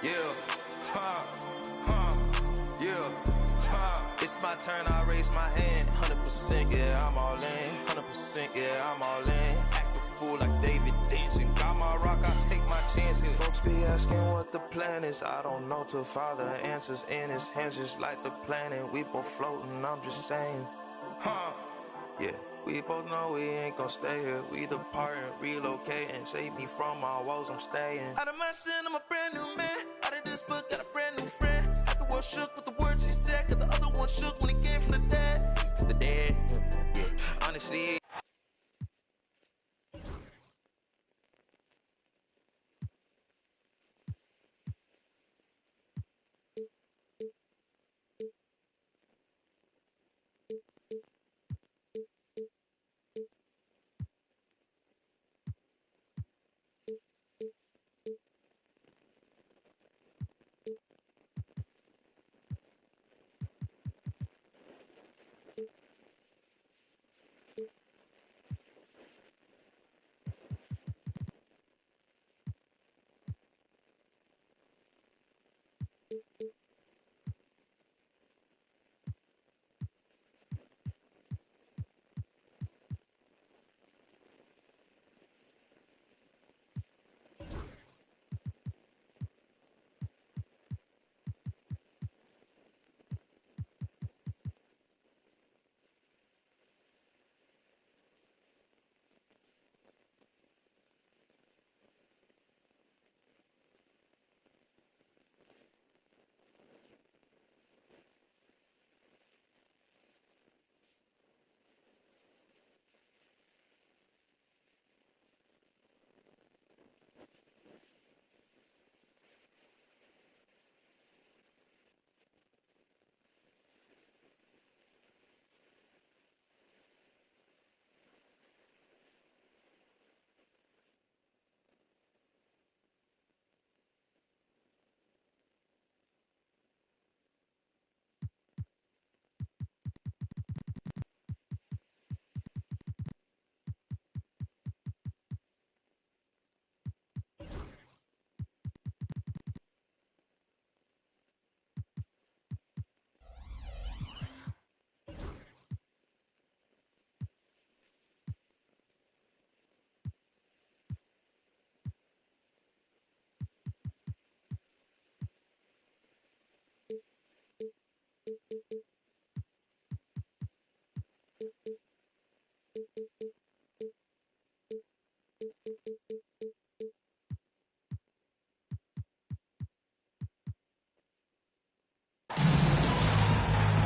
Yeah, yeah, It's my turn, I raise my hand. 100%, yeah, I'm all in. 100%, yeah, I'm all in. Act a fool like David dancing. Got my rock, I take my chances. Folks be asking what the plan is. I don't know till Father answers in his hands, just like the planet. We both floating, I'm just saying. Yeah. We both know we ain't gon' stay here. We depart and relocate and save me from my woes, I'm staying. Out of my sin, I'm a brand new man. Out of this book, got a brand new friend. Half the world shook with the words he said. Got the other one shook when he came from the dead. The dead, yeah. Honestly.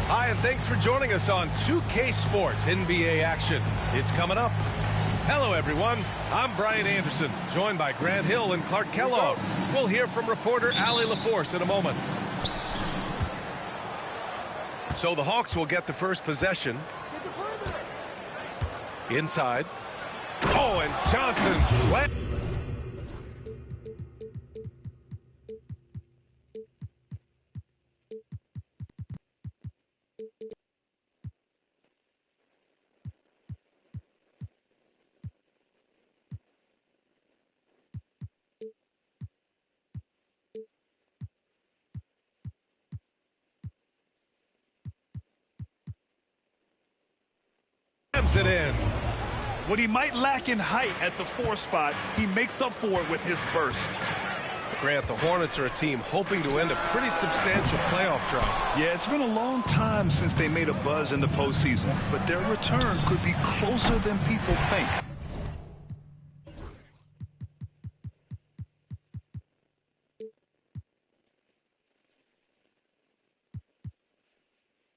Hi, and thanks for joining us on 2K Sports NBA action. It's coming up. Hello, everyone. I'm Brian Anderson, joined by Grant Hill and Clark Kellogg. We'll hear from reporter Allie LaForce in a moment. So the Hawks will get the first possession. Inside. Oh, and Johnson slam. It in. What he might lack in height at the 4 spot, he makes up for it with his burst. Grant, the Hornets are a team hoping to end a pretty substantial playoff drought. Yeah, it's been a long time since they made a buzz in the postseason, but their return could be closer than people think.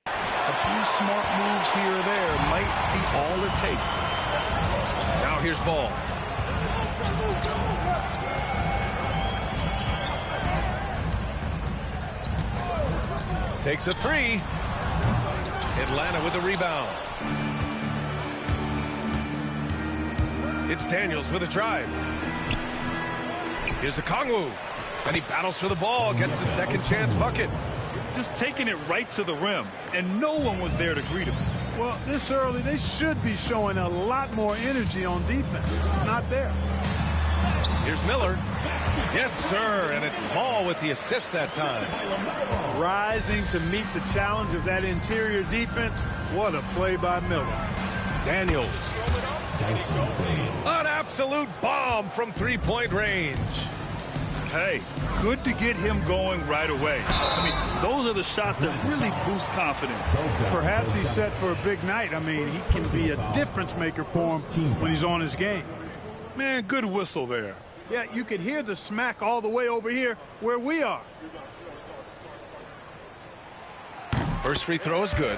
A few smart moves here or there might be all it takes. Now here's Ball. Takes a three. Atlanta with a rebound. It's Daniels with a drive. Here's a Kongwu. And he battles for the ball, gets the second chance bucket. Just taking it right to the rim, and no one was there to greet him. Well, this early, they should be showing a lot more energy on defense. It's not there. Here's Miller. Yes, sir, and it's Ball with the assist that time. Rising to meet the challenge of that interior defense. What a play by Miller. Daniels. An absolute bomb from three-point range. Hey, good to get him going right away. I mean, those are the shots that really boost confidence. Perhaps he's set for a big night. I mean, he can be a difference maker for him when he's on his game. Man, good whistle there. Yeah, you could hear the smack all the way over here where we are. First free throw is good.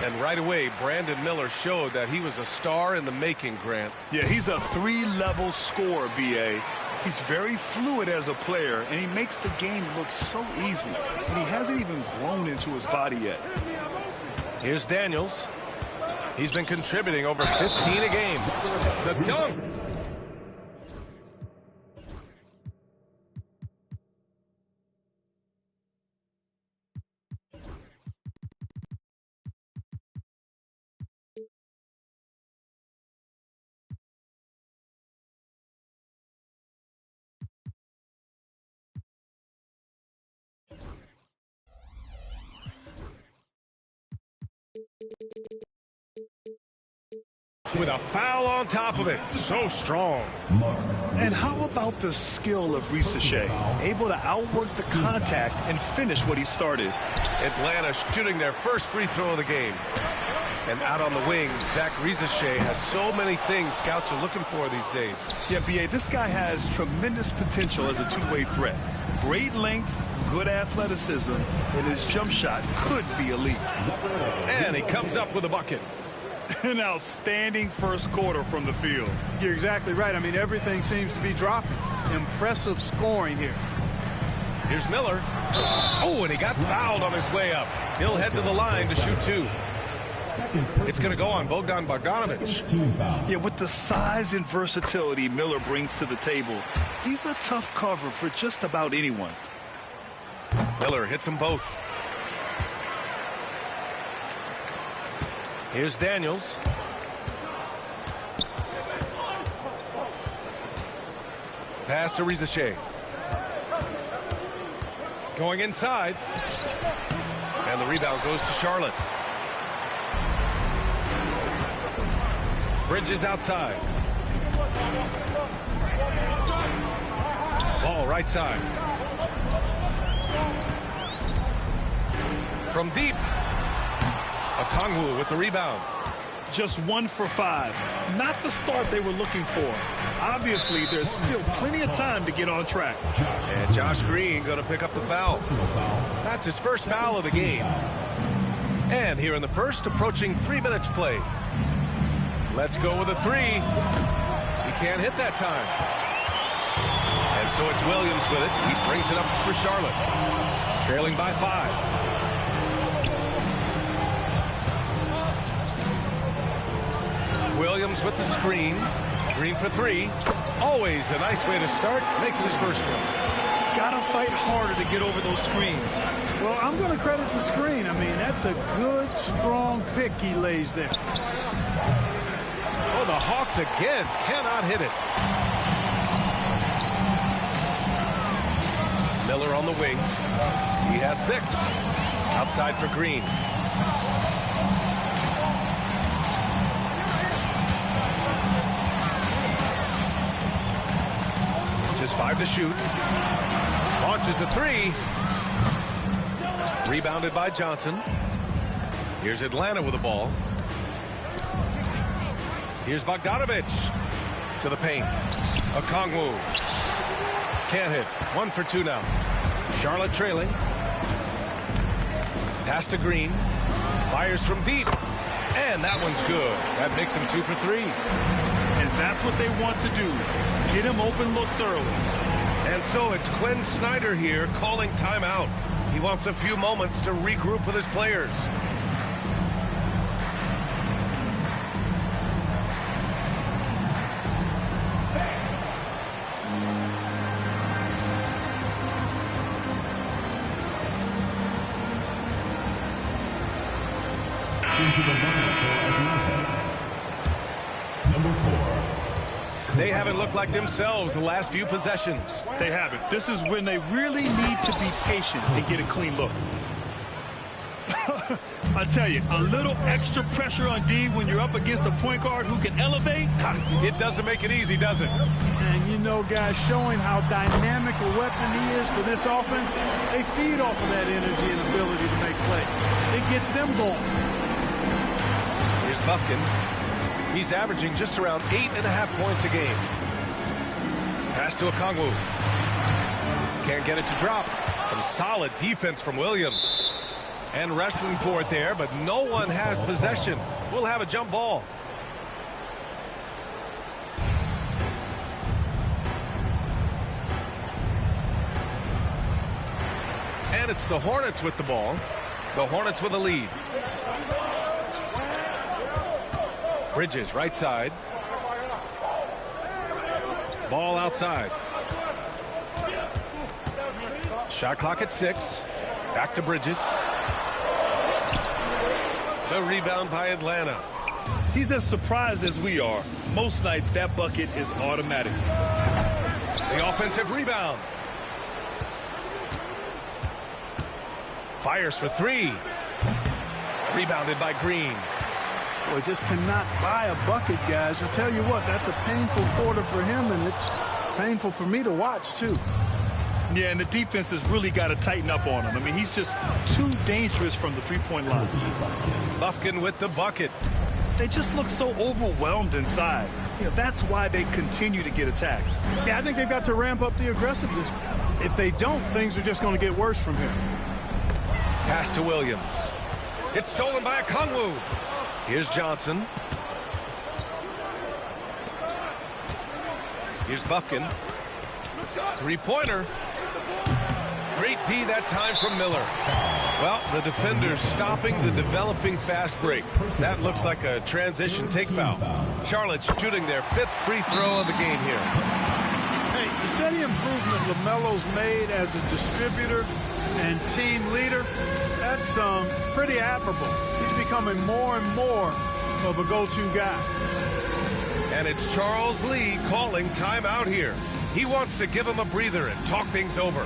And right away, Brandon Miller showed that he was a star in the making, Grant. Yeah, he's a three-level scorer, B.A. He's very fluid as a player, and he makes the game look so easy. And he hasn't even grown into his body yet. Here's Daniels. He's been contributing over 15 a game. The dunk. With a foul on top of it. So strong. And how about the skill of Risache? Able to outwork the contact and finish what he started. Atlanta shooting their first free throw of the game. And out on the wing, Zach Risache has so many things scouts are looking for these days. Yeah, B.A., this guy has tremendous potential as a two-way threat. Great length, good athleticism, and his jump shot could be elite. And he comes up with a bucket. An outstanding first quarter from the field. You're exactly right. I mean, everything seems to be dropping. Impressive scoring here. Here's Miller. Oh, and he got fouled on his way up. He'll head to the line to shoot two. It's going to go on Bogdan Bogdanovic. Yeah, with the size and versatility Miller brings to the table, he's a tough cover for just about anyone. Miller hits them both. Here's Daniels. Pass to Risache. Going inside. And the rebound goes to Charlotte. Bridges outside. Ball right side. From deep. Okongwu with the rebound. Just 1 for 5. Not the start they were looking for. Obviously, there's still plenty of time to get on track. And Josh Green going to pick up the foul. That's his first foul of the game. And here in the first, approaching 3 minutes played. Let's go with a three. He can't hit that time. And so it's Williams with it. He brings it up for Charlotte. Trailing by 5. Williams with the screen. Green for 3. Always a nice way to start. Makes his first one. Gotta fight harder to get over those screens. Well, I'm going to credit the screen. I mean, that's a good, strong pick he lays there. Oh, the Hawks again cannot hit it. Miller on the wing. He has 6. Outside for Green. Just 5 to shoot. Launches a 3. Rebounded by Johnson. Here's Atlanta with the ball. Here's Bogdanovic to the paint. Okongwu. Can't hit. 1 for 2 now. Charlotte trailing. Pass to Green. Fires from deep. And that one's good. That makes him 2 for 3. And that's what they want to do. Get him open looks early. And so it's Quinn Snyder here calling timeout. He wants a few moments to regroup with his players. Into the lineup for Atlanta. Number 4, They haven't looked like themselves the last few possessions. They haven't. This is when they really need to be patient and get a clean look. I tell you, a little extra pressure on D when you're up against a point guard who can elevate. It doesn't make it easy, does it? And you know, guys, showing how dynamic a weapon he is for this offense, they feed off of that energy and ability to make plays. It gets them going. Here's Buffkin. He's averaging just around 8.5 points a game. Pass to Okongwu. Can't get it to drop. Some solid defense from Williams. And wrestling for it there, but no one has possession. We'll have a jump ball. And it's the Hornets with the ball. The Hornets with a lead. Bridges, right side. Ball outside. Shot clock at 6. Back to Bridges. The rebound by Atlanta. He's as surprised as we are. Most nights, that bucket is automatic. The offensive rebound. Fires for 3. Rebounded by Green. Boy, just cannot buy a bucket, guys. I'll tell you what, that's a painful quarter for him, and it's painful for me to watch, too. Yeah, and the defense has really got to tighten up on him. I mean, he's just too dangerous from the three-point line. Buffkin with the bucket. They just look so overwhelmed inside. You know, that's why they continue to get attacked. Yeah, I think they've got to ramp up the aggressiveness. If they don't, things are just going to get worse from here. Pass to Williams. It's stolen by Okongwu. Here's Johnson. Here's Buffkin. Three-pointer. Great D that time from Miller. Well, the defender's stopping the developing fast break. That looks like a transition take foul. Charlotte's shooting their 5th free throw of the game here. Hey, the steady improvement LaMelo's made as a distributor and team leader, that's pretty admirable. He's becoming more and more of a go-to guy. And it's Charles Lee calling timeout here. He wants to give him a breather and talk things over.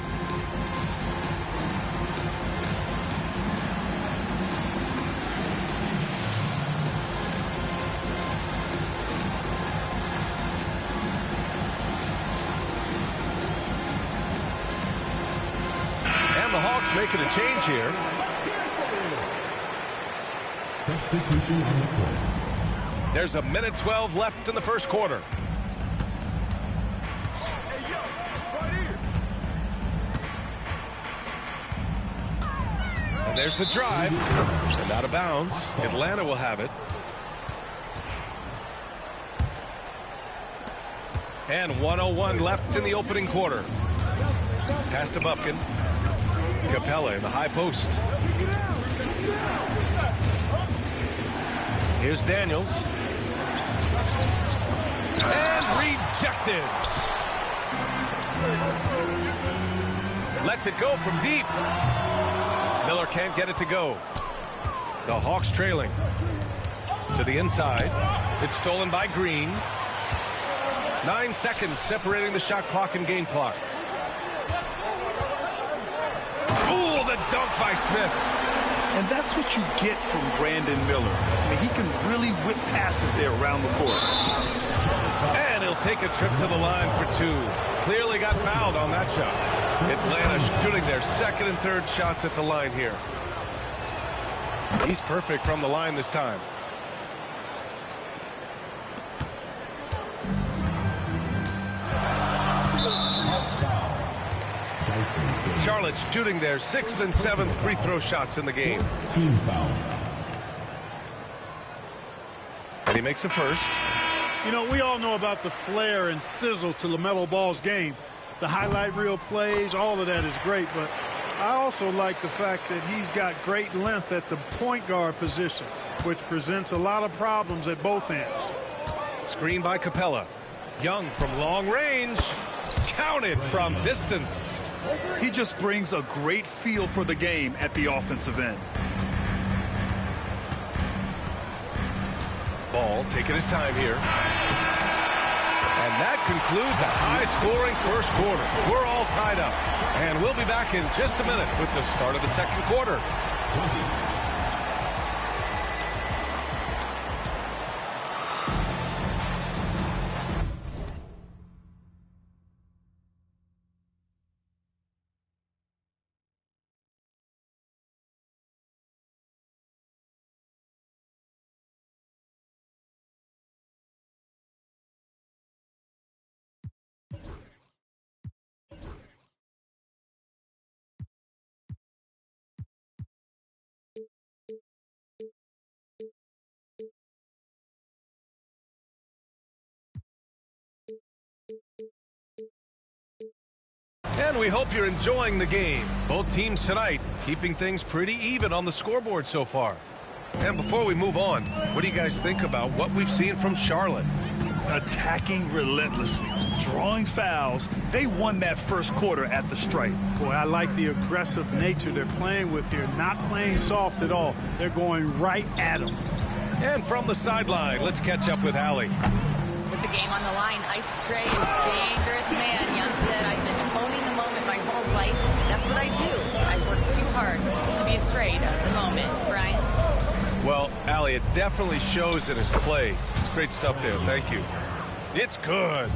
And the Hawks making a change here. Substitution on the court. There's a minute 12 left in the first quarter. And there's the drive. And out of bounds. Atlanta will have it. And 1:01 left in the opening quarter. Pass to Buffkin. Capella in the high post. Here's Daniels. And rejected. Lets it go from deep. Miller can't get it to go. The Hawks trailing. To the inside. It's stolen by Green. 9 seconds separating the shot clock and game clock. Ooh, the dunk by Smith. And that's what you get from Brandon Miller. I mean, he can really whip passes there around the court. And he'll take a trip to the line for 2. Clearly got fouled on that shot. Atlanta shooting their 2nd and 3rd shots at the line here. He's perfect from the line this time. Charlotte's shooting their 6th and 7th free throw shots in the game. Team foul. And he makes a first. You know, we all know about the flair and sizzle to LaMelo Ball's game. The highlight reel plays, all of that is great, but I also like the fact that he's got great length at the point guard position, which presents a lot of problems at both ends. Screen by Capella. Young from long range. Counted from distance. He just brings a great feel for the game at the offensive end. Ball Taking his time here. And That concludes a high-scoring first quarter. We're all tied up. And we'll be back in just a minute with the start of the second quarter. And we hope you're enjoying the game. Both teams tonight keeping things pretty even on the scoreboard so far. And before we move on, what do you guys think about what we've seen from Charlotte? Attacking relentlessly, drawing fouls. They won that first quarter at the stripe. Boy, I like the aggressive nature they're playing with here. Not playing soft at all. They're going right at them. And from the sideline, let's catch up with Allie. With the game on the line, Ice Trey is dangerous man. Young said, I've been owning the moment my whole life. That's what I do. I work too hard to be afraid of the moment. Brian? Well, Allie, it definitely shows in his play. Great stuff there. Thank you. It's good.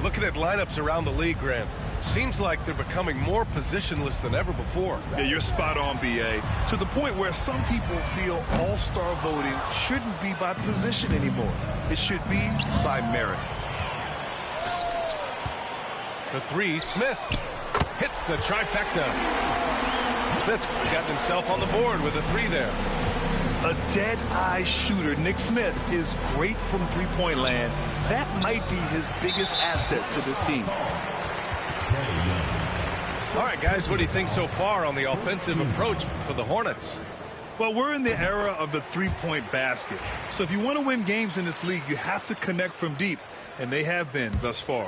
Looking at lineups around the league, Grant, seems like they're becoming more positionless than ever before. Yeah, you're spot on, B.A. To the point where some people feel all-star voting shouldn't be by position anymore. It should be by merit. The three, Smith hits the trifecta. Smith's gotten himself on the board with a three there. A dead-eye shooter, Nick Smith, is great from three-point land. That might be his biggest asset to this team. All right, guys, what do you think so far on the offensive approach for the Hornets? Well, we're in the era of the three-point basket. So if you want to win games in this league, you have to connect from deep, and they have been thus far.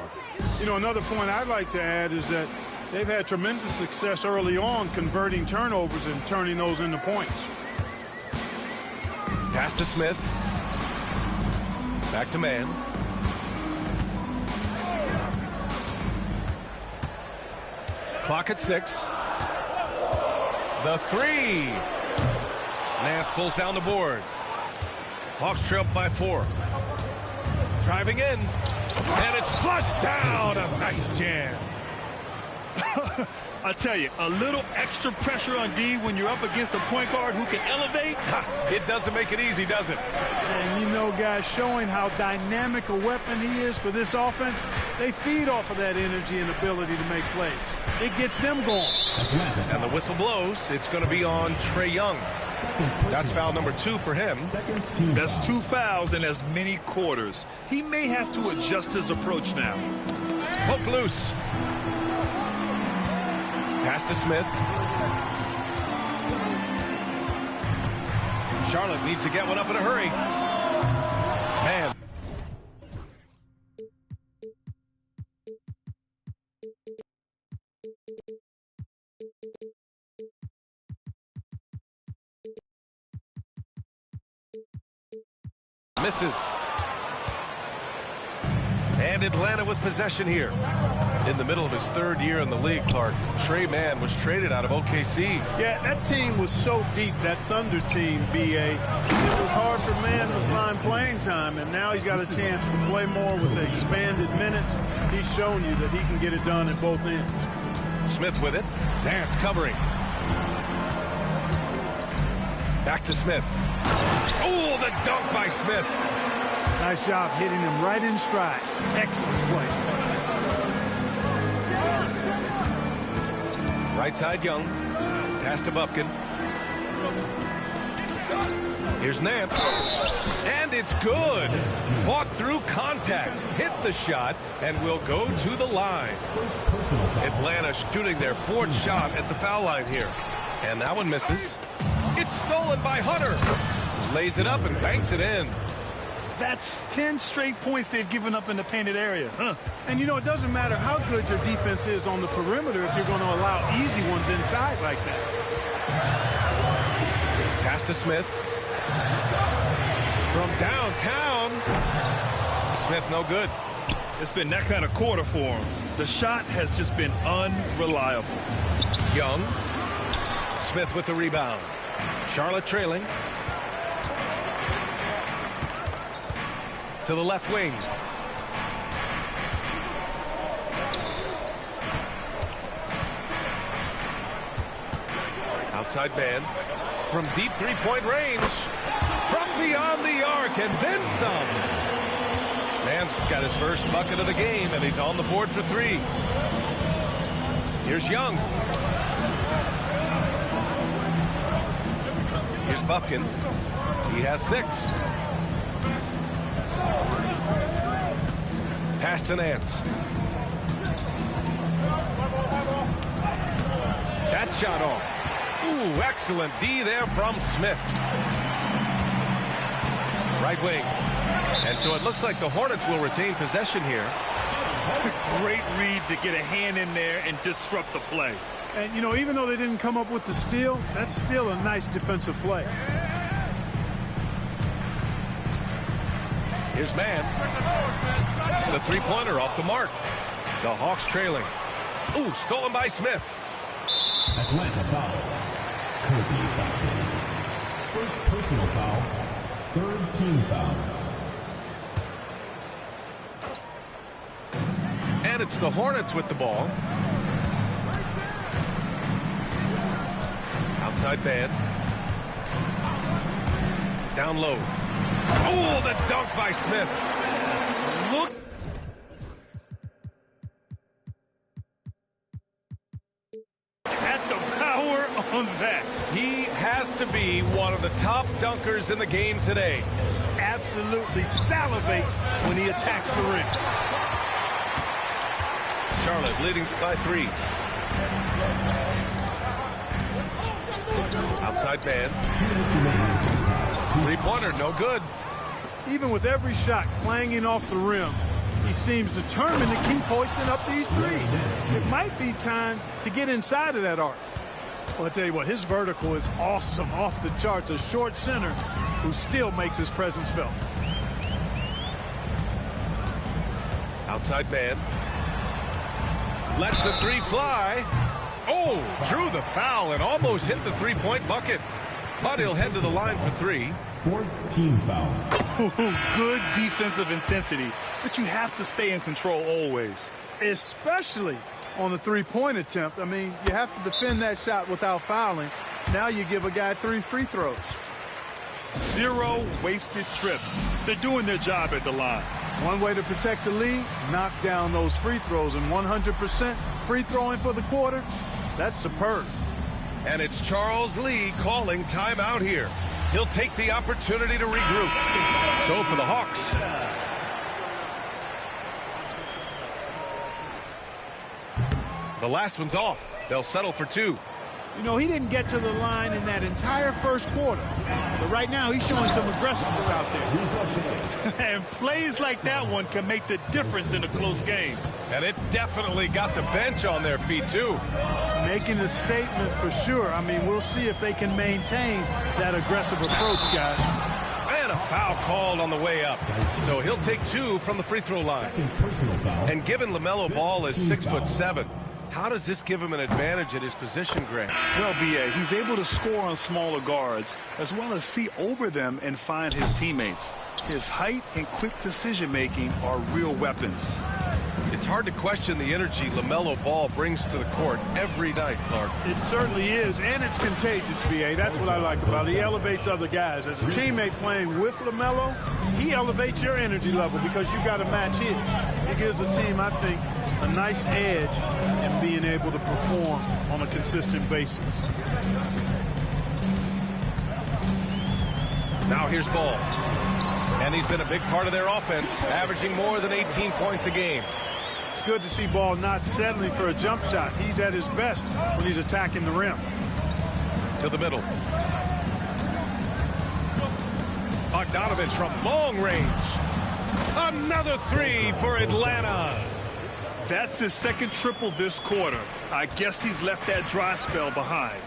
You know, another point I'd like to add is that they've had tremendous success early on converting turnovers and turning those into points. Pass to Smith. Back to man. Clock at 6. The three. Nance pulls down the board. Hawks trail by 4. Driving in. And it's flushed down. A nice jam. I tell you, a little extra pressure on D when you're up against a point guard who can elevate. It doesn't make it easy, does it? And you know, guys, showing how dynamic a weapon he is for this offense, they feed off of that energy and ability to make plays. It gets them going. And the whistle blows. It's going to be on Trae Young. That's foul number 2 for him. That's 2 fouls in as many quarters. He may have to adjust his approach now. Poke loose. Pass to Smith. Charlotte needs to get one up in a hurry. Man. Misses. And Atlanta with possession here. In the middle of his 3rd year in the league, Clark, Trae Mann was traded out of OKC. Yeah, that team was so deep, that Thunder team, B.A. It was hard for Mann to find playing time, and now he's got a chance to play more with the expanded minutes. He's shown you that he can get it done at both ends. Smith with it. Nance covering. Back to Smith. Oh, the dunk by Smith. Nice job hitting him right in stride. Excellent play. Right side, Young. Pass to Bufkin. Here's Nance. And it's good. Fought through contact. Hit the shot and will go to the line. Atlanta shooting their 4th shot at the foul line here. And that one misses. It's stolen by Hunter. Lays it up and banks it in. That's 10 straight points they've given up in the painted area. And, you know, it doesn't matter how good your defense is on the perimeter if you're going to allow easy ones inside like that. Pass to Smith. From downtown. Smith no good. It's been that kind of quarter for him. The shot has just been unreliable. Young. Smith with the rebound. Charlotte trailing. To the left wing. Outside man. From deep three-point range. From beyond the arc and then some. Man's got his first bucket of the game, and he's on the board for three. Here's Young. Here's Buffkin. He has 6. Pass to Nance. That shot off. Ooh, excellent D there from Smith. Right wing. And so it looks like the Hornets will retain possession here. Great read to get a hand in there and disrupt the play. And, you know, even though they didn't come up with the steal, that's still a nice defensive play. Here's man. The three-pointer off the mark. The Hawks trailing. Ooh, stolen by Smith. Atlanta foul. Kobe Buffkin. First personal foul. Third team foul. And it's the Hornets with the ball. Outside man. Down low. Oh, the dunk by Smith. Look. At the power on that. He has to be one of the top dunkers in the game today. Absolutely salivates when he attacks the rim. Charlotte leading by 3. Outside man. Three-pointer, no good. Even with every shot clanging off the rim, he seems determined to keep hoisting up these threes. It might be time to get inside of that arc. Well, I tell you what, his vertical is awesome, off the charts. A short center who still makes his presence felt. Outside man. Lets the three fly. Oh, drew the foul and almost hit the three-point bucket. But he'll head to the line for 3. Fourth team foul. Good defensive intensity, but you have to stay in control always. Especially on the three-point attempt. I mean, you have to defend that shot without fouling. Now you give a guy 3 free throws. 0 wasted trips. They're doing their job at the line. One way to protect the lead, knock down those free throws, and 100% free throwing for the quarter, that's superb. And it's Charles Lee calling timeout here. He'll take the opportunity to regroup. So for the Hawks. The last one's off. They'll settle for 2. You know, he didn't get to the line in that entire first quarter. But right now, he's showing some aggressiveness out there. And plays like that one can make the difference in a close game. And it definitely got the bench on their feet, too. Making a statement for sure. I mean, we'll see if they can maintain that aggressive approach, guys. And a foul called on the way up. So he'll take 2 from the free throw line. And given LaMelo Ball is 6'7", how does this give him an advantage at his position, Greg? Well, B.A., he's able to score on smaller guards, as well as see over them and find his teammates. His height and quick decision-making are real weapons. It's hard to question the energy LaMelo Ball brings to the court every night, Clark. It certainly is, and it's contagious, B.A. That's what I like about it. He elevates other guys. As a teammate playing with LaMelo, he elevates your energy level because you got to match his. He gives the team, I think, a nice edge in being able to perform on a consistent basis. Now here's Ball. And he's been a big part of their offense, averaging more than 18 points a game. It's good to see Ball not settling for a jump shot. He's at his best when he's attacking the rim. To the middle. Bogdanovich from long range. Another 3 for Atlanta. That's his second triple this quarter. I guess he's left that dry spell behind.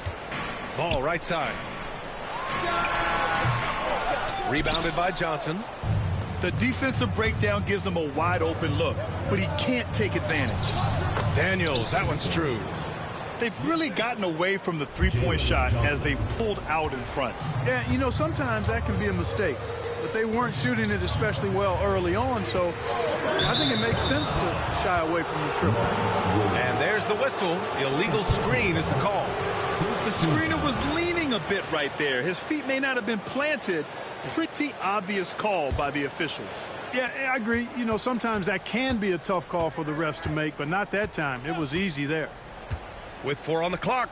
Ball right side. Rebounded by Johnson. The defensive breakdown gives him a wide-open look, but he can't take advantage. Daniels, that one's true. They've really gotten away from the three-point shot as they've pulled out in front. Yeah, you know, sometimes that can be a mistake. But they weren't shooting it especially well early on, so I think it makes sense to shy away from the triple. And there's the whistle. Illegal screen is the call. The screener was leaning a bit right there. His feet may not have been planted. Pretty obvious call by the officials. Yeah, I agree. You know, sometimes that can be a tough call for the refs to make, but not that time. It was easy there. With 4 on the clock.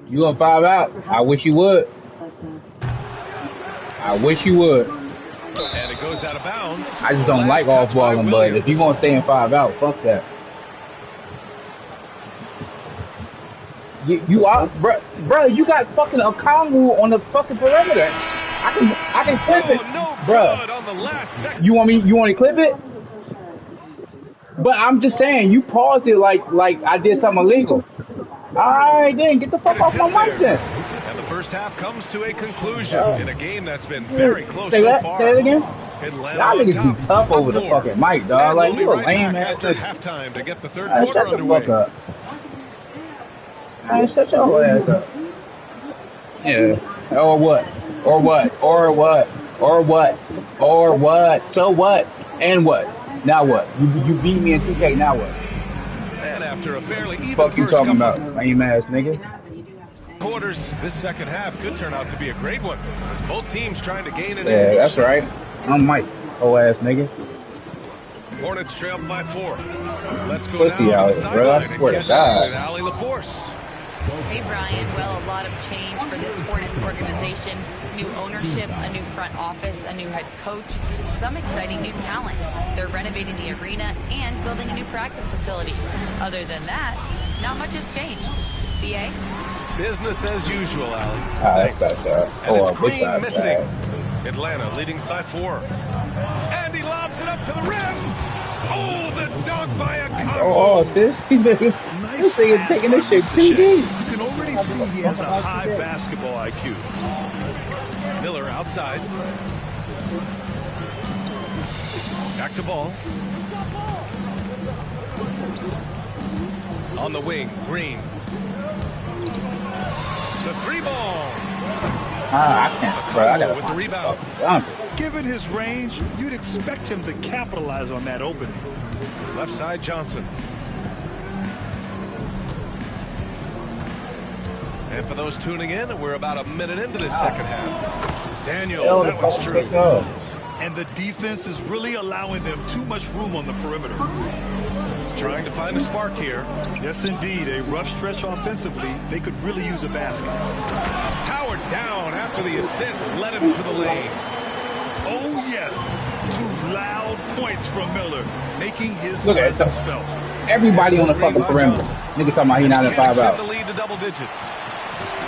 You gonna 5 out? I wish you would. I wish you would. And it goes out of bounds. I just don't like off-balling, but if you gonna stay in 5 out, fuck that. You are, bro. You got fucking a Kongu on the fucking perimeter. I can clip it, no bro. good on the last second. You want to clip it? But I'm just saying, you paused it like I did something illegal. All right, then get the fuck off my mic then. And the first half comes to a conclusion in a game that's been very close Say so that? far. Say it again. Atlanta Y'all on niggas top, be tough over the 4. fucking mic, dog. And Like we'll be you a right lame back ass. after halftime to get the third Shut quarter the underway. fuck up. Shut your ass up. Yeah. Or what? Or what? Or what? Or what? Or what? So what? And what? Now what? You beat me in 2K. Now what? And after a fairly even Fuck you first talking couple about, lame ass nigga? quarters, this second half could turn out to be a great one as both teams trying to gain an Yeah, edge. that's right. I'm Mike, whole ass nigga. Hornets trail by 4. Let's go Pussy down out, to the bro. I sideline and swear to catch God. up with Allie LaForce. Hey, Brian. Well, a lot of change for this Hornets organization. New ownership, a new front office, a new head coach, some exciting new talent. They're renovating the arena and building a new practice facility. Other than that, not much has changed. BA? Business as usual, Allie. That's bad, sir. And it's Oh, Green bad, missing. bad. Atlanta leading by 4. And he lobs it up to the rim. Oh, the dunk by a Kongu. Oh, sis. This nigga taking this shit too deep. You can already see he has a high basketball IQ. Miller outside. Back to ball. On the wing, Green. The 3 ball. I can't, bro. I gotta With the rebound. Given his range, you'd expect him to capitalize on that opening. Left side, Johnson. And for those tuning in, we're about a minute into this second half. Daniels, that one's true. And the defense is really allowing them too much room on the perimeter. Trying to find a spark here. Yes, indeed. A rough stretch offensively. They could really use a basket. Howard down after the assist led him to the lane. Oh, yes. 2 loud points from Miller, making his Look at presence it. felt. Everybody on the fucking perimeter. Nigga talking about he not in 5 Extend out. the lead to double digits.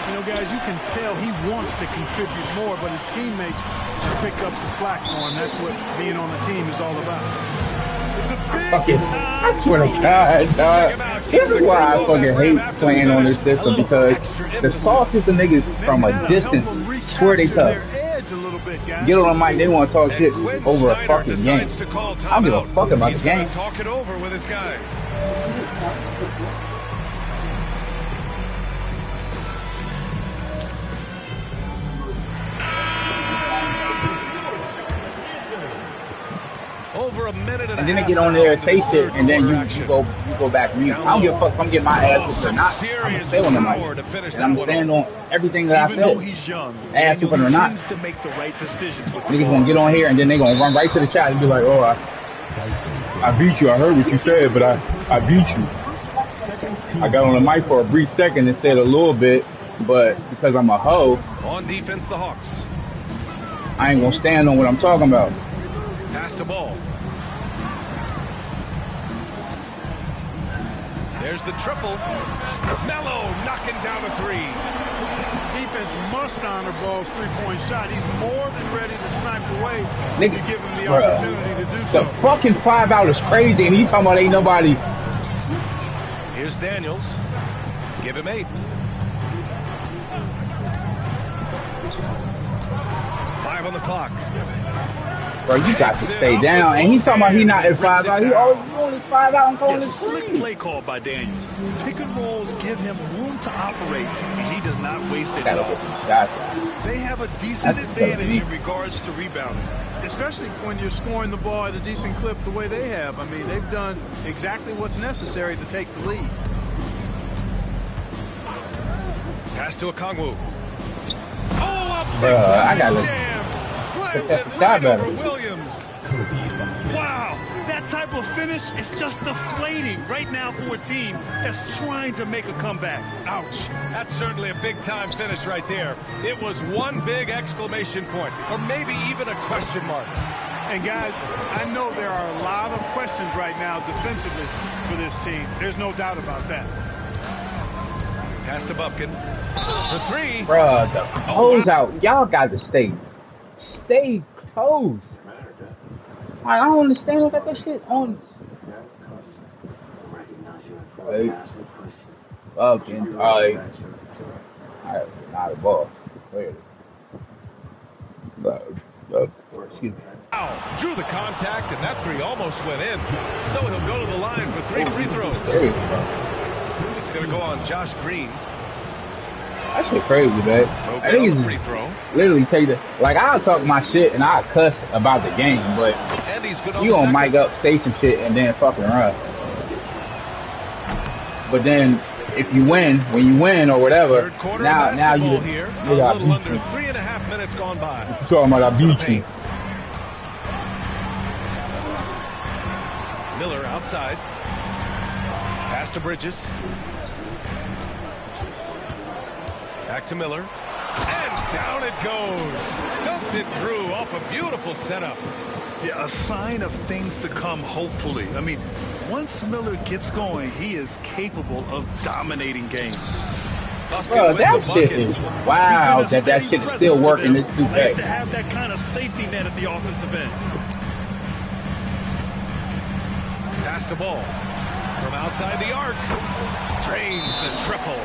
You know, guys, you can tell he wants to contribute more, but his teammates pick up the slack for him. That's what being on the team is all about. Fucking, I swear to God, dog. This is why I fucking hate playing on this system, because the soft system niggas from a distance swear they tough. Get on the mic, they want to talk shit over a fucking game. I don't give a fuck about the game. Talk it over with his guys. Over a minute and then they half get on now there, into say this shit, third and then quarter you action. go back mute. I don't give a fuck if I'm getting my ass whooped or not. I'm gonna stay on the mic. And I'm standing on everything that I Even though said. he's young, Ass whooping or not. tends to make the right decisions with the Niggas ball. gonna get on here and then they gonna run right to the chat and be like, oh, I beat you. I heard what you said, but I beat you. I got on the mic for a brief second and said a little bit, but because I'm a hoe, On defense, the Hawks. I ain't gonna stand on what I'm talking about. Pass the ball. There's the triple. Melo knocking down a 3. Defense must honor Ball's three-point shot. He's more than ready to snipe away if Nigga, you give him the bruh, opportunity to do the so. fucking 5 out is crazy, and he talking about ain't nobody. Here's Daniels. Give him 8. 5 on the clock. Bro, you got to stay down. And he's talking about he not at 5 out. He only 5 out and calling Yeah, the slick screen. play call by Daniels. Pick and rolls give him room to operate, and he does not waste it at all. They have a decent advantage in regards to rebounding. Especially when you're scoring the ball at a decent clip the way they have. I mean, they've done exactly what's necessary to take the lead. Pass to Okongwu. I got to. Slams That's it right better. over Williams. Wow, that type of finish is just deflating right now for a team that's trying to make a comeback. Ouch. That's certainly a big-time finish right there. It was one big exclamation point, or maybe even a question mark. And guys, I know there are a lot of questions right now defensively for this team. There's no doubt about that. Pass to Bufkin. For 3. Bruh, the close out. Y'all got to stay close. I don't understand. Look at that shit on. Wait. Bufkin. Alright, not a ball. Wait. Excuse me. Wow. Drew the contact, and that 3 almost went in. So he'll go to the line for 3 free throws. There you go. It's going to go on Josh Green. That shit crazy, man. No I good on think the it's free throw. literally take the I'll talk my shit and I'll cuss about the game, but And he's good on you the gonna second. mic up, say some shit, and then fucking run. But then if you win, when you win or whatever, Third quarter now of you basketball here. A got little beat under you. 3.5 minutes gone by. You talking about I beat you. Miller outside. Pass to Bridges. Back to Miller. And down it goes. Dumped it through off a beautiful setup. Yeah, a sign of things to come, hopefully. I mean, once Miller gets going, he is capable of dominating games. Bro, that shit is wow. That shit is still working. This Nice to 2K. have that kind of safety net at the offensive end. Pass the ball. From outside the arc. Drains the triple.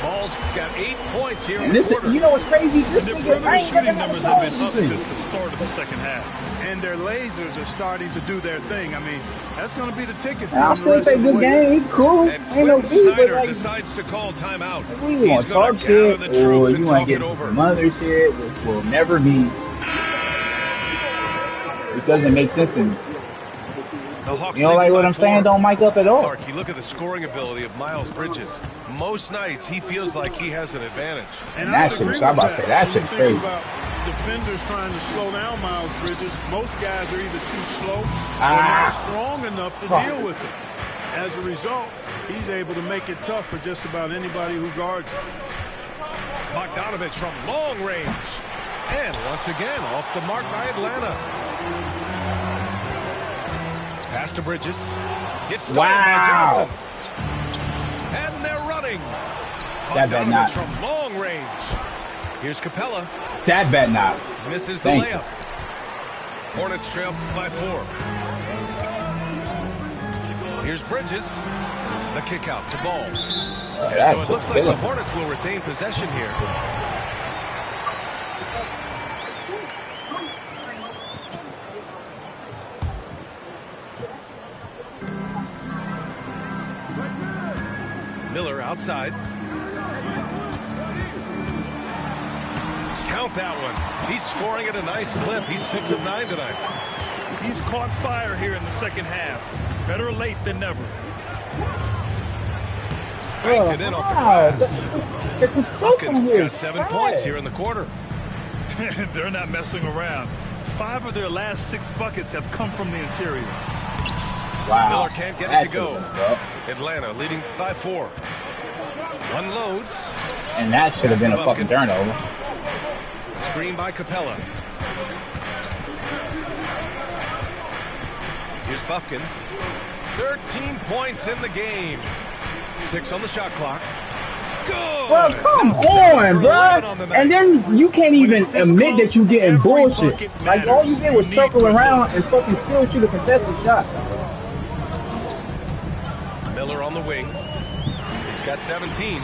Ball's got 8 points here in And the this, quarter. you know what's crazy? This Their nigga, perimeter I ain't shooting never numbers had have been up a since the start of the second half. And their lasers are starting to do their thing. I mean, that's going to be the ticket for I'll them the still rest say of the good way. game. He cool. And Ain't no Quinn beef, but Snyder like, decides to call timeout. we He's want to gonna talk gather shit, the or troops you and want talk to it get over. some other shit, which will never be. It doesn't make sense to me. The Hawks You don't lead like what by I'm saying? 4. Don't mic up at all. Clark, you look at the scoring ability of Miles Bridges. Most nights, he feels like he has an advantage. And that I would shit, agree so I'm with about to say, that When shit's you crazy. think about defenders trying to slow down Miles Bridges, most guys are either too slow or not strong enough to deal with it. As a result, he's able to make it tough for just about anybody who guards him. Bogdanovich from long range. And once again, off the mark by Atlanta. Pass to Bridges. Gets stolen by Johnson. And they're running. That bet not. Bogdanovich from long range. Here's Capella. That bet not. Misses the Thank you. layup. Hornets trail by 4. Here's Bridges. The kick out to Ball. And so it looks like the Hornets will retain possession here. Miller outside. Count that one. He's scoring at a nice clip. He's 6 of 9 tonight. He's caught fire here in the second half. Better late than never. Banked it in off the glass. Buckets got 7 points here in the quarter. They're not messing around. 5 of their last 6 buckets have come from the interior. Wow. Miller can't get it to go. Atlanta leading by 4. Unloads. And that should have been a fucking turnover. Screen by Capella. Here's Bufkin. 13 points in the game. 6 on the shot clock. Good. Bro, come on, bro. And then you can't even admit that you getting bullshit. Like, all you did was circle around and fucking still shoot a contested shot. Miller on the wing. He's got 17.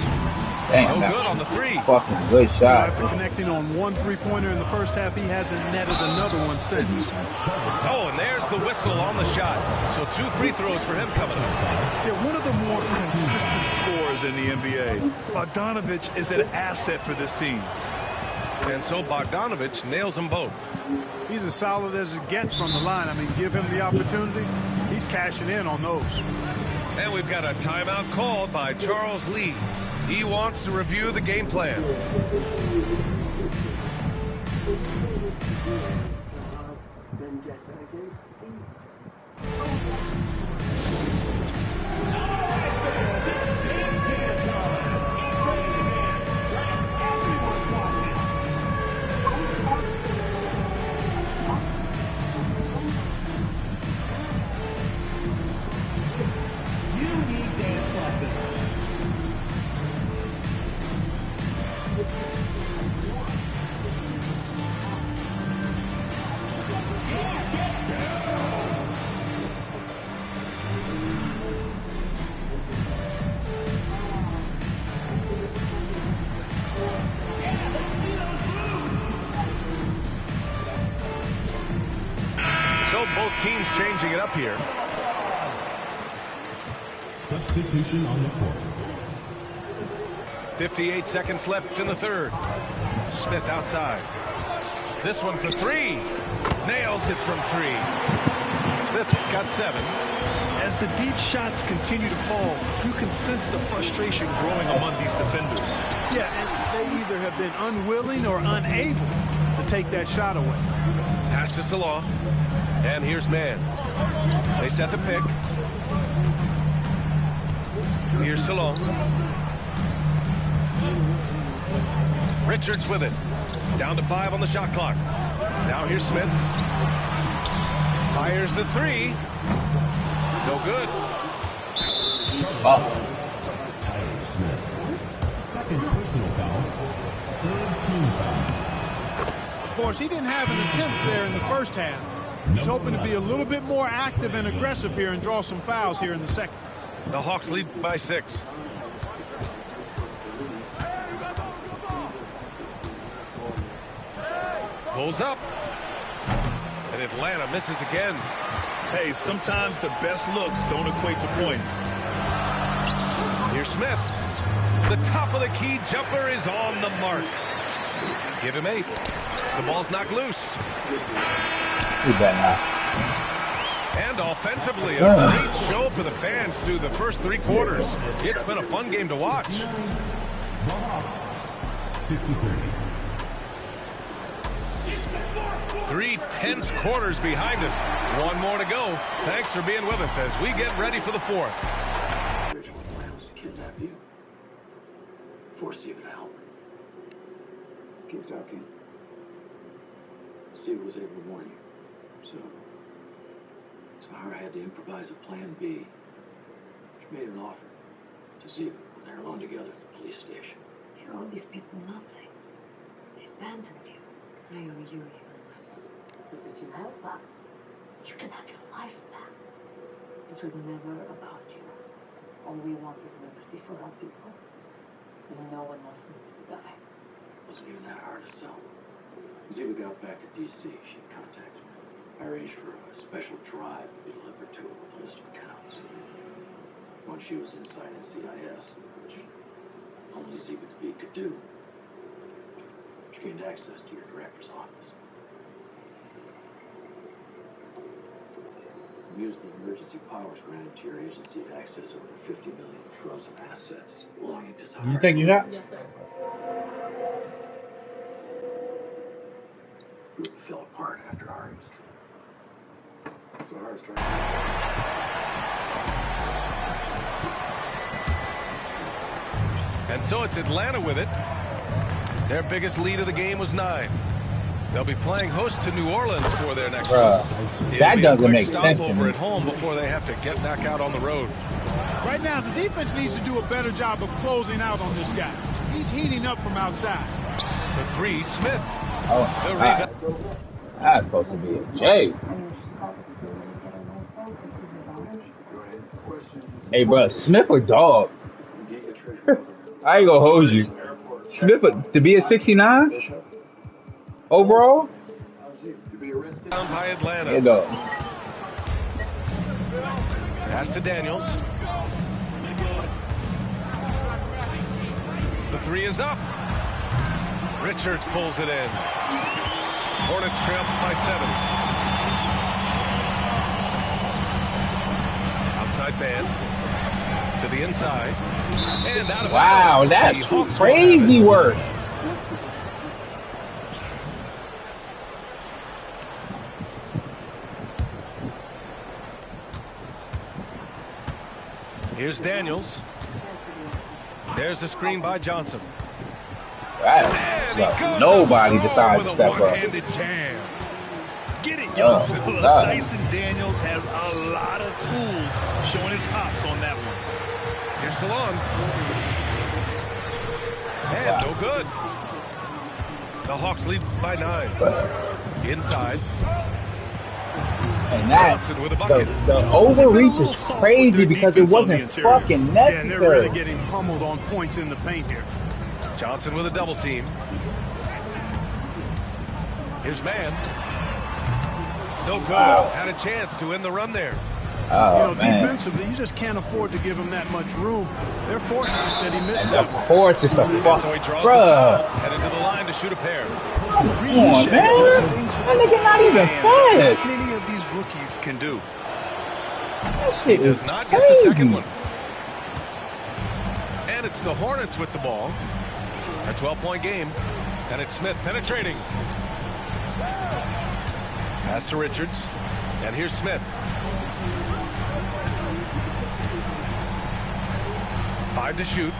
Damn, No that good on the three. fucking good shot. After connecting on one three-pointer in the first half, he hasn't netted another one since. Oh, and there's the whistle on the shot. So 2 free throws for him coming up. Yeah, one of the more consistent scorers in the NBA. Bogdanovich is an asset for this team. And so Bogdanovich nails them both. He's as solid as it gets from the line. I mean, give him the opportunity, he's cashing in on those. And we've got a timeout called by Charles Lee. He wants to review the game plan. So both teams changing it up here. Substitution on the court. 58 seconds left in the third. Smith outside. This one for 3. Nails it from 3. Smith got 7. As the deep shots continue to fall, you can sense the frustration growing among these defenders. Yeah, and they either have been unwilling or unable to take that shot away. Pass to Salah. And here's Man. They set the pick. Here's Salah. Richards with it. Down to 5 on the shot clock. Now here's Smith. Fires the 3. No good. Tyler Smith. Second personal foul. Third team foul. Of course, he didn't have an attempt there in the first half. He's hoping to be a little bit more active and aggressive here and draw some fouls here in the second. The Hawks lead by 6. Pulls up. And Atlanta misses again. Hey, sometimes the best looks don't equate to points. Here's Smith. The top of the key jumper is on the mark. Give him 8. The ball's knocked loose. You better not. And offensively, a great show for the fans through the first 3 quarters. It's been a fun game to watch. The Hawks, 63. 3 tense quarters behind us. 1 more to go. Thanks for being with us as we get ready for the 4th. The original plan was to kidnap you. Force you to help. Keep talking. Steve was able to warn you. So Hara had to improvise a plan B. She made an offer to Ziva when they were alone together at the police station. You owe these people nothing. They abandoned you. I owe you even less. But if you help us, you can have your life back. This was never about you. All we want is liberty for our people. And no one else needs to die. It wasn't even that hard to sell. Ziva got back to D.C. She contacted me. I arranged for a special drive to be delivered to her with a list of accounts. Once she was inside NCIS, which only Ziva could do, she gained access to your director's office. Use the emergency powers granted to your agency to access over 50 million frozen assets belonging to Zahara. You think you got? Yes, sir. Group fell apart after Harden's. Zahara's trying And so it's Atlanta with it. Their biggest lead of the game was 9. They'll be playing host to New Orleans for their next one. That doesn't make sense to Over me. at home before they have to get back out on the road. Right now, the defense needs to do a better job of closing out on this guy. He's heating up from outside. The 3, Smith. Oh, The God. rebound. That's supposed to be a J. Hey, bro, Smith a dog. I ain't gonna hold you. Smith to be a 69 overall. Down by Atlanta. You know. Pass to Daniels. The three is up. Richards pulls it in. Hornets trail by 7. Outside man to the inside. And out of Wow, that's crazy work. Here's Daniels. There's the screen by Johnson. Wow. Nobody decides to step up. Jam. Get it, young fella. Dyson Daniels has a lot of tools showing his hops on that one. Here's Fallon. And no good. The Hawks lead by 9. Inside. And that, the overreach is crazy because it wasn't fucking necessary. Yeah, and they're really getting pummeled on points in the paint here. Johnson with a double team. Here's man. No good. Wow. Had a chance to end the run there. Oh, defensively, you just can't afford to give him that much room. They're fortunate that he missed that one. Of course, it's a fuck. So he draws the foul, headed to the line to shoot a pair. Come on, man. That nigga not even fast. Many of these rookies can do. He does not get the second one. And it's the Hornets with the ball. A 12-point game. And it's Smith penetrating. Pass to Richards. And here's Smith. 5 to shoot.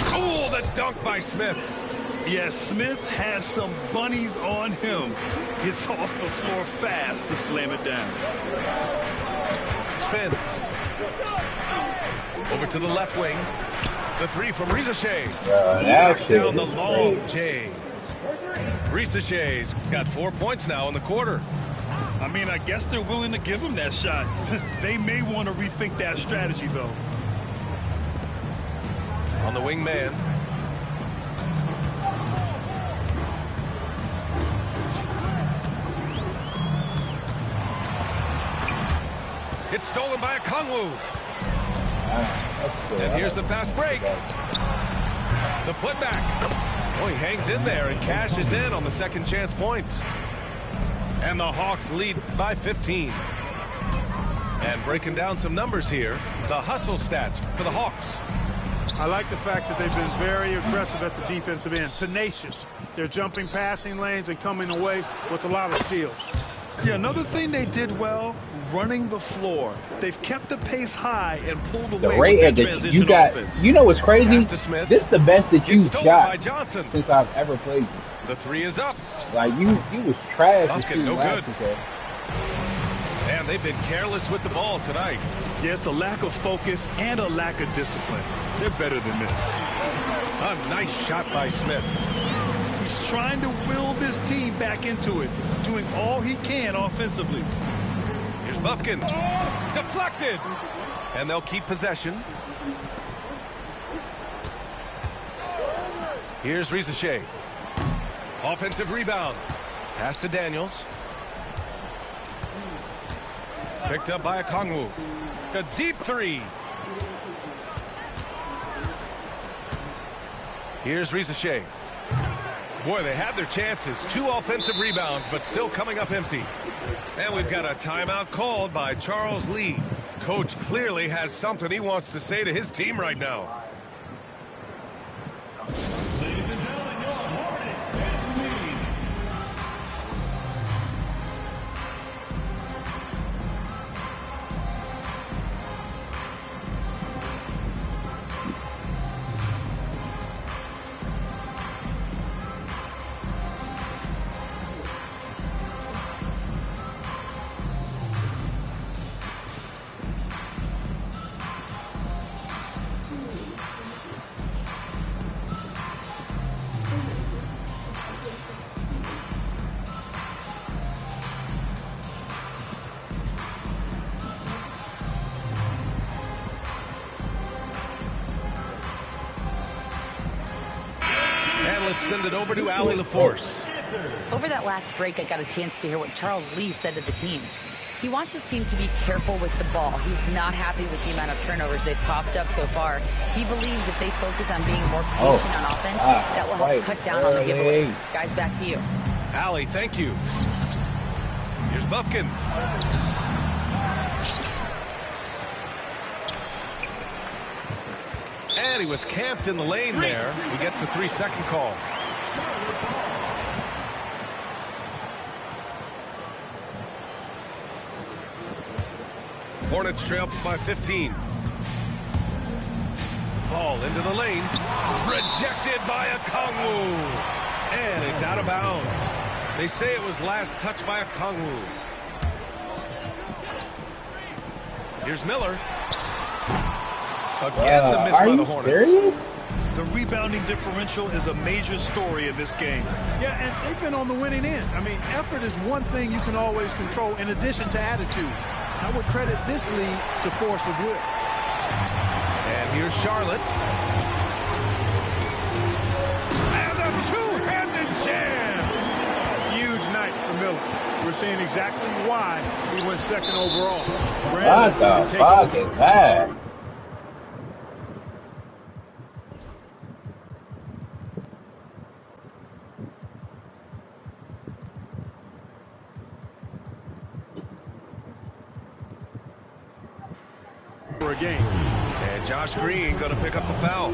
Oh, the dunk by Smith. Yes, Smith has some bunnies on him. Gets off the floor fast to slam it down. Spins. Over to the left wing. The three from Rizashea. Knocks down the long J. Rizashea's got 4 points now in the quarter. I mean, I guess they're willing to give him that shot. They may want to rethink that strategy, though. On the wing man. It's stolen by a Kongwu. And here's the fast break. The putback. Oh, he hangs in there and cashes in on the second chance points. And the Hawks lead by 15. And breaking down some numbers here, the hustle stats for the Hawks. I like the fact that they've been very aggressive at the defensive end, tenacious. They're jumping passing lanes and coming away with a lot of steals. Yeah, another thing they did well, running the floor. They've kept the pace high and pulled away with their transition offense. You know what's crazy? This is the best that you've shot since I've ever played you. The three is up. Like, you was trash. Bucket, no good. And they've been careless with the ball tonight. Yeah, it's a lack of focus and a lack of discipline. They're better than this. A nice shot by Smith. He's trying to will this team back into it, doing all he can offensively. Here's Buffkin. Deflected. And they'll keep possession. Here's Rizashea. Offensive rebound. Pass to Daniels. Picked up by a Kongwu. A deep three. Here's Rizashea. Boy, they had their chances. 2 offensive rebounds, but still coming up empty. And we've got a timeout called by Charles Lee. Coach clearly has something he wants to say to his team right now. Ladies and gentlemen, your Hornets dance team. let's send it over to Allie LaForce. Over that last break, I got a chance to hear what Charles Lee said to the team. He wants his team to be careful with the ball. He's not happy with the amount of turnovers they've coughed up so far. He believes if they focus on being more patient on offense, that will help cut down on the giveaways. Guys, back to you. Allie, thank you. Here's Buffkin. And he was camped in the lane there. He gets a 3-second call. Hornets trail by 15. Ball into the lane. Rejected by Okongwu. And it's out of bounds. They say it was last touched by Okongwu. Here's Miller. Again, the miss by the Hornets. Serious? The rebounding differential is a major story in this game. Yeah, and they've been on the winning end. I mean, effort is one thing you can always control in addition to attitude. I would credit this lead to force of will. And here's Charlotte. And a two-handed jam. Huge night for Miller. We're seeing exactly why he went second overall. What the fuck is that? For a game. And Josh Green going to pick up the foul.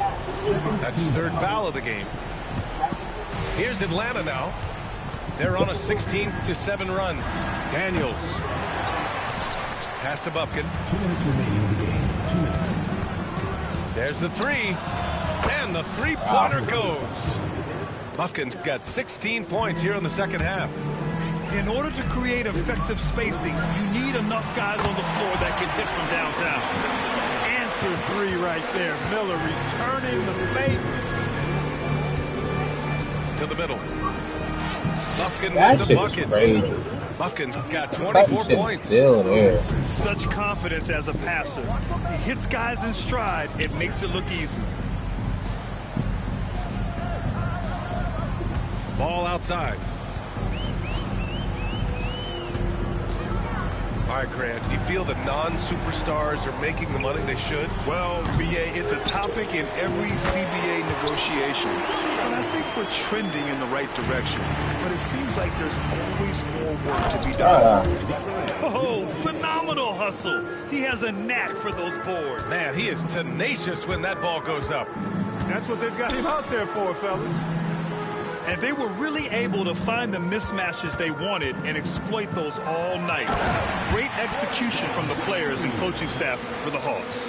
That's his third foul of the game. Here's Atlanta now. They're on a 16-7 run. Daniels. Pass to Buffkin. 2 minutes remaining in the game. 2 minutes. There's the three. And the three-pointer goes. Buffkin's got 16 points here in the second half. In order to create effective spacing, you need enough guys on the floor that can hit from downtown. Answer three right there. Miller returning the favor. To the middle. Buffkin That with the shit's bucket. crazy. Buffkin's got 24 That points. Still there. Such confidence as a passer. He hits guys in stride. It makes it look easy. Ball outside. All right, Grant, do you feel the non-superstars are making the money they should? Well, BA, it's a topic in every CBA negotiation. And I think we're trending in the right direction. But it seems like there's always more work to be done. Oh, phenomenal hustle. He has a knack for those boards. Man, he is tenacious when that ball goes up. That's what they've got him out there for, fellas. And they were really able to find the mismatches they wanted and exploit those all night. Great execution from the players and coaching staff for the Hawks.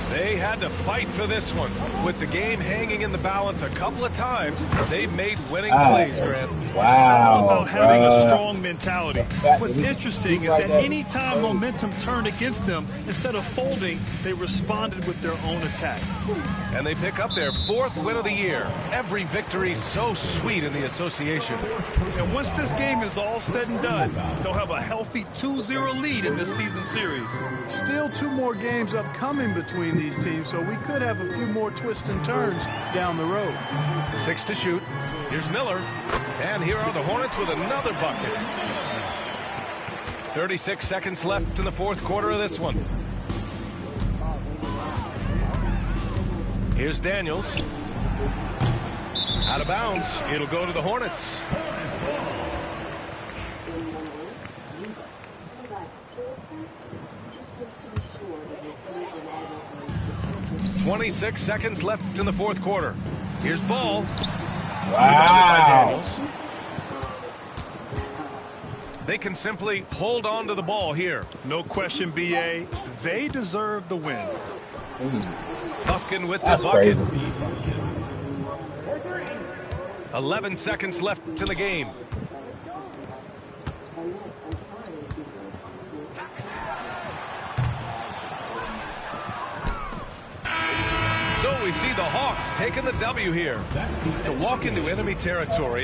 They had to fight for this one. With the game hanging in the balance a couple of times, they've made winning plays, Grant. Wow. It's all about having a strong mentality. What's interesting is that any time momentum turned against them, instead of folding, they responded with their own attack. And they pick up their 4th win of the year. Every victory so sweet in the association. And once this game is all said and done, they'll have a healthy 2-0 lead in this season series. Still 2 more games upcoming between these teams, so we could have a few more twists and turns down the road. 6 to shoot. Here's Miller. And here are the Hornets with another bucket. 36 seconds left in the 4th quarter of this one. Here's Daniels. Out of bounds. It'll go to the Hornets. 26 seconds left in the 4th quarter. Here's Ball. Wow. They can simply hold on to the ball here. No question, BA. They deserve the win. Buffkin with That's the bucket. crazy. 11 seconds left in the game. So we see the Hawks taking the W here. To walk into enemy territory